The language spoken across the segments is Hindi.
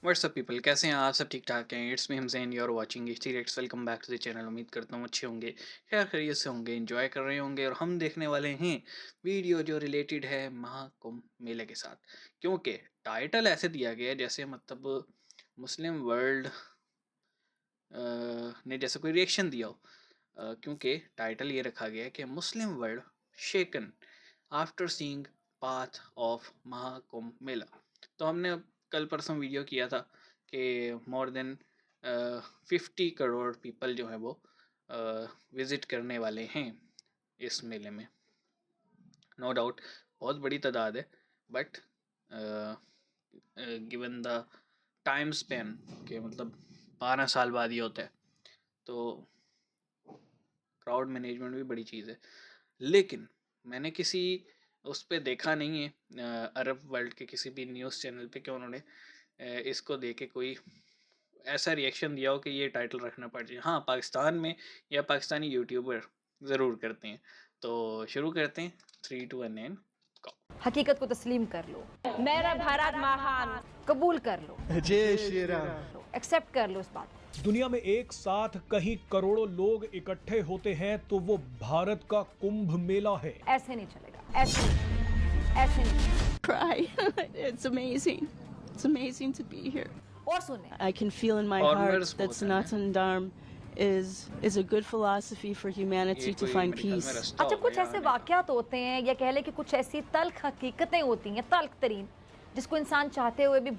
व्हाट्सअप पीपल, कैसे हैं आप सब? ठीक ठाक हैं? It's me Hamzain, you are watching HT welcome back to the channel. उम्मीद करता हूँ अच्छे होंगे, खैर खैरियत से होंगे, एंजॉय कर रहे होंगे। और हम देखने वाले हैं वीडियो जो रिलेटेड है महाकुंभ मेले के साथ, क्योंकि टाइटल ऐसे दिया गया है जैसे मतलब मुस्लिम वर्ल्ड ने जैसे कोई रिएक्शन दिया हो। क्योंकि टाइटल ये रखा गया है कि Muslim world shaken after seeing path of Mahakumbh mela. तो हमने कल परसों वीडियो किया था कि मोर देन 50 करोड़ पीपल जो है वो विज़िट करने वाले हैं इस मेले में। नो डाउट बहुत बड़ी तादाद है, but given the time Spain के मतलब 12 साल बाद ही होता है, तो क्राउड मैनेजमेंट भी बड़ी चीज़ है। लेकिन मैंने किसी उस पर देखा नहीं है अरब वर्ल्ड के किसी भी न्यूज़ चैनल पे कि उन्होंने इसको देख के कोई ऐसा रिएक्शन दिया हो कि ये टाइटल रखना पड़ जाए। हाँ, पाकिस्तान में या पाकिस्तानी यूट्यूबर ज़रूर करते हैं। तो शुरू करते हैं, 3 2 1 एंड गो। हकीकत को तस्लीम कर लो, मेरा भारत महान, कबूल कर लो, जय श्री राम, एक्सेप्ट कर लो इस बात को। दुनिया में एक साथ कहीं करोड़ों लोग इकट्ठे होते हैं तो वो भारत का कुंभ मेला है। ऐसे नहीं चलेगा, ऐसे नहीं। Cry. It's amazing. It's amazing to be here. और सुने, I can feel in my heart that Sanatan Dharma is a good philosophy for humanity to find peace. अच्छा, कुछ ऐसे वाक़यात होते हैं या कह ले कि कुछ ऐसी तल्ख हकीकतें होती हैं, तल्ख तरीन, जिसको इंसान चाहते हुए भी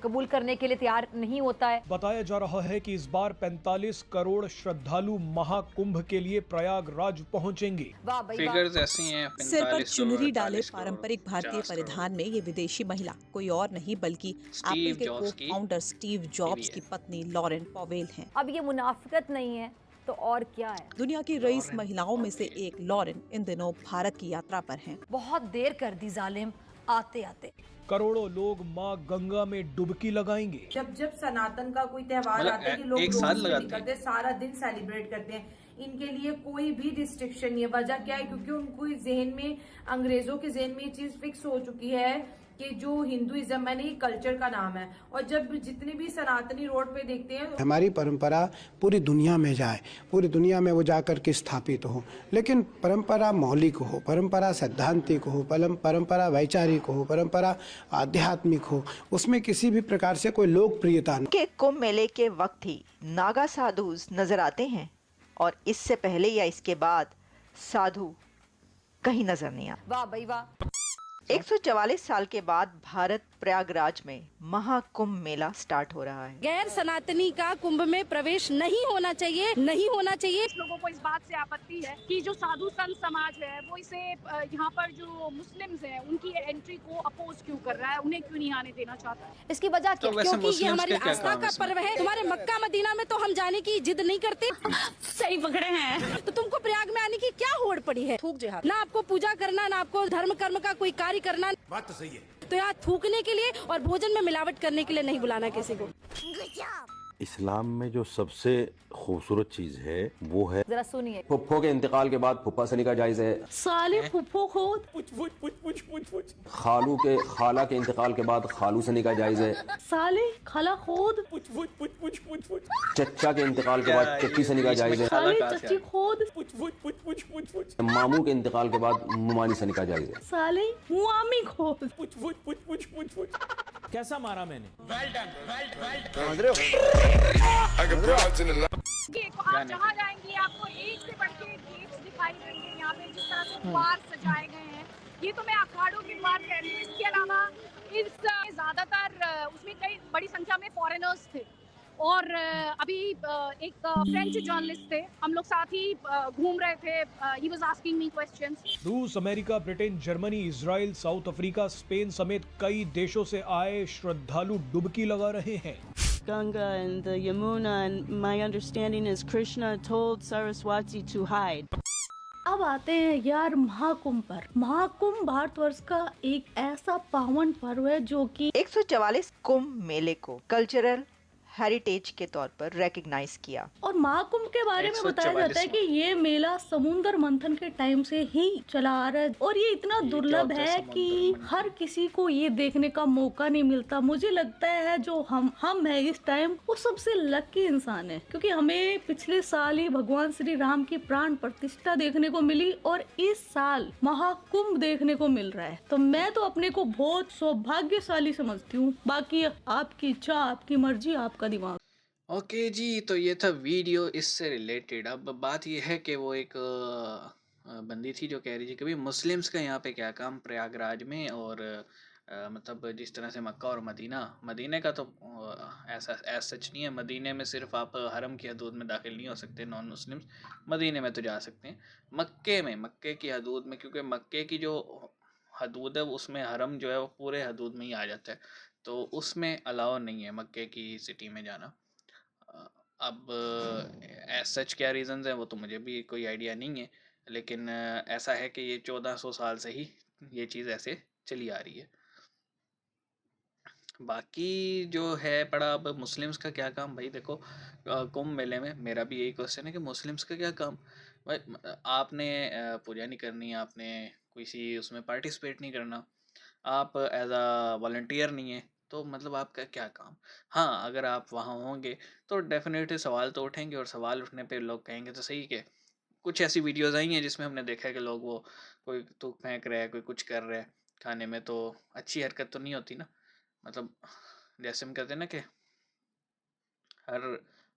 कबूल करने के लिए तैयार नहीं होता है। बताया जा रहा है कि इस बार 45 करोड़ श्रद्धालु महाकुंभ के लिए प्रयागराज पहुंचेंगे। वाह भाई वाह। फिगर्स ऐसी हैं, सिर पर 45 चुनरी करोड़, डाले 45 पारंपरिक करोड़, भारतीय 50 करोड़। परिधान में ये विदेशी महिला कोई और नहीं बल्कि स्टीव एप्पल के जॉब्स को की फाउंडर स्टीव जॉब्स बीवी की है। पत्नी लॉरेन पॉवेल हैं। अब ये मुनाफिकत नहीं है तो और क्या है? दुनिया की रईस महिलाओं में से एक लॉरेन इन दिनों भारत की यात्रा पर हैं। बहुत देर कर दी जालिम आते आते। करोड़ों लोग मां गंगा में डुबकी लगाएंगे। जब सनातन का कोई त्योहार मतलब आता है कि लोग एक साथ रोज से लगाते निकलते हैं, सारा दिन सेलिब्रेट करते हैं। इनके लिए कोई भी रिस्ट्रिक्शन नहीं है। वजह क्या है? क्योंकि उनको जहन में, अंग्रेजों के जहन में ये चीज फिक्स हो चुकी है कि जो हिंदुइज्म मैंने ये कल्चर का नाम है। और जब जितने भी सनातनी रोड पे देखते हैं, हमारी परंपरा पूरी दुनिया में जाए, पूरी दुनिया में वो जाकर के स्थापित हो, लेकिन परंपरा मौलिक हो, परंपरा सैद्धांतिक हो, परंपरा वैचारिक हो, परंपरा आध्यात्मिक हो, उसमें किसी भी प्रकार से कोई लोकप्रियता नहीं। के कुंभ मेले के वक्त ही नागा साधु नजर आते हैं और इससे पहले या इसके बाद साधु कहीं नजर नहीं आते। वाह भाई वाह। 144 साल के बाद भारत प्रयागराज में महाकुंभ मेला स्टार्ट हो रहा है। गैर सनातनी का कुंभ में प्रवेश नहीं होना चाहिए, नहीं होना चाहिए। लोगों को इस बात से आपत्ति है कि जो साधु संत समाज है वो इसे यहाँ पर जो मुस्लिम्स हैं उनकी एंट्री को अपोज क्यों कर रहा है, उन्हें क्यों नहीं आने देना चाहता है। इसकी वजह क्या? क्योंकि ये हमारी आस्था का पर्व है। तुम्हारे मक्का मदीना में तो हम जाने की जिद नहीं करते। सही पकड़े हैं। तो तुमको प्रयाग में आने की क्या होड़ पड़ी है? थूक जिहाद, ना आपको पूजा करना, ना आपको धर्म कर्म का कोई कार्य करना। बात तो सही है। तो यहाँ थूकने के लिए और भोजन में मिलावट करने के लिए नहीं बुलाना किसी को। इस्लाम में जो सबसे खूबसूरत चीज है वो है, जरा सुनिए, फुफ्फो के इंतकाल के बाद फुफ्फा सनी का जायज है। साले फुफ्फो खोद। खाला के इंतकाल के बाद खालू सनी का जायज है। साले खाला खोद। चच्चा के इंतकाल के बाद चच्ची सनी का जायज है। साले चच्ची खोद। मामू के इंतकाल के बाद मुमानी सनी का जायज है। साले मुआमी खोद। कैसा मारा मैंने? आप जहाँ जाएंगे आपको एक से बढ़ के गेट्स दिखाई देंगे। यहाँ पे जिस तरह से द्वार सजाए गए हैं, ये तो मैं अखाड़ों की बात कर रही हूँ। इसके अलावा इस ज्यादातर उसमें कई बड़ी संख्या में फॉरेनर्स थे और अभी एक फ्रेंच जर्नलिस्ट थे, हम लोग साथ ही घूम रहे थे। He was asking me questions. रूस, America, Britain, Germany, Israel, South Africa, Spain समेत कई देशों से आए श्रद्धालु डुबकी लगा रहे हैं। Ganga and the Yamuna, and my understanding is Krishna told Saraswati to hide. अब आते हैं यार महाकुंभ पर। महाकुंभ भारतवर्ष का एक ऐसा पावन पर्व है जो कि 144 कुंभ मेले को कल्चरल, हेरिटेज के तौर पर रिकग्नाइज किया। और महाकुंभ के बारे में बताया जाता है कि ये मेला समुद्र मंथन के टाइम से ही चला आ रहा है और ये इतना दुर्लभ है कि हर किसी को ये देखने का मौका नहीं मिलता। मुझे लगता है जो हम है इस टाइम वो सबसे लकी इंसान है, क्योंकि हमें पिछले साल ही भगवान श्री राम की प्राण प्रतिष्ठा देखने को मिली और इस साल महाकुंभ देखने को मिल रहा है। तो मैं तो अपने को बहुत सौभाग्यशाली समझती हूँ। बाकी आपकी इच्छा, आपकी मर्जी, आपका दिमाग। ओके जी, तो ये था वीडियो इससे रिलेटेड। अब बात ये है कि वो एक बंदी थी जो कह रही थी कि भाई मुस्लिम्स का यहाँ पे क्या काम प्रयागराज में, और मतलब जिस तरह से मक्का और मदीने का तो ऐसा सच नहीं है। मदीने में सिर्फ आप हरम की हदूद में दाखिल नहीं हो सकते नॉन मुस्लिम्स, मदीने में तो जा सकते हैं। मक्के की हदूद में, क्योंकि मक्के की जो हदूद है उसमें हरम जो है वो पूरे हदूद में ही आ जाता है, तो उसमें अलाउ नहीं है मक्के की सिटी में जाना। अब सच क्या रीज़न्स हैं वो तो मुझे भी कोई आइडिया नहीं है, लेकिन ऐसा है कि ये 1400 साल से ही ये चीज़ ऐसे चली आ रही है। बाकी जो है पड़ा, अब मुस्लिम्स का क्या काम भाई। देखो कुंभ मेले में मेरा भी यही क्वेश्चन है कि मुस्लिम्स का क्या काम भाई। आपने पूजा नहीं करनी, आपने किसी उसमें पार्टिसिपेट नहीं करना, आप एज अ वॉलंटियर नहीं है, तो मतलब आपका क्या काम। हाँ, अगर आप वहाँ होंगे तो डेफिनेटली सवाल तो उठेंगे, और सवाल उठने पे लोग कहेंगे तो सही के कुछ ऐसी वीडियोज़ आई हैं जिसमें हमने देखा है कि लोग वो कोई थूक फेंक रहा है, कोई कुछ कर रहा है खाने में, तो अच्छी हरकत तो नहीं होती ना। मतलब जैसे हम कहते हैं ना कि हर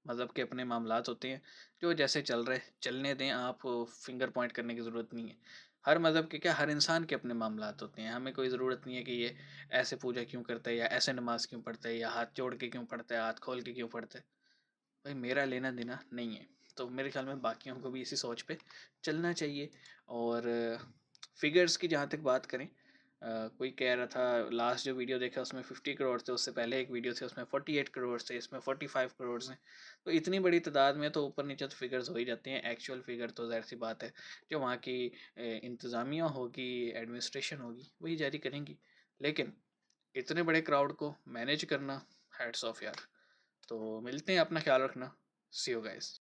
मज़हब के अपने मामलात होते हैं, जो जैसे चल रहे चलने दें, आप फिंगर पॉइंट करने की ज़रूरत नहीं है। हर मज़हब के क्या, हर इंसान के अपने मामलात होते हैं। हमें कोई ज़रूरत नहीं है कि ये ऐसे पूजा क्यों करता है, या ऐसे नमाज क्यों पढ़ता है, या हाथ जोड़ के क्यों पढ़ता है, हाथ खोल के क्यों पढ़ता है। भाई मेरा लेना देना नहीं है। तो मेरे ख्याल में बाकियों को भी इसी सोच पे चलना चाहिए। और फिगर्स की जहाँ तक बात करें, कोई कह रहा था लास्ट जो वीडियो देखा उसमें 50 करोड़ थे, उससे पहले एक वीडियो थे उसमें 48 करोड़ थे, इसमें 45 करोड़ हैं। तो इतनी बड़ी तादाद में तो ऊपर नीचे तो फिगर्स हो ही जाते हैं। एक्चुअल फिगर तो ज़ाहिर सी बात है जो वहाँ की इंतज़ामिया होगी, एडमिनिस्ट्रेशन होगी, वही जारी करेंगी। लेकिन इतने बड़े क्राउड को मैनेज करना, हैट्स ऑफ यार। तो मिलते हैं, अपना ख्याल रखना। सी यू गाइस।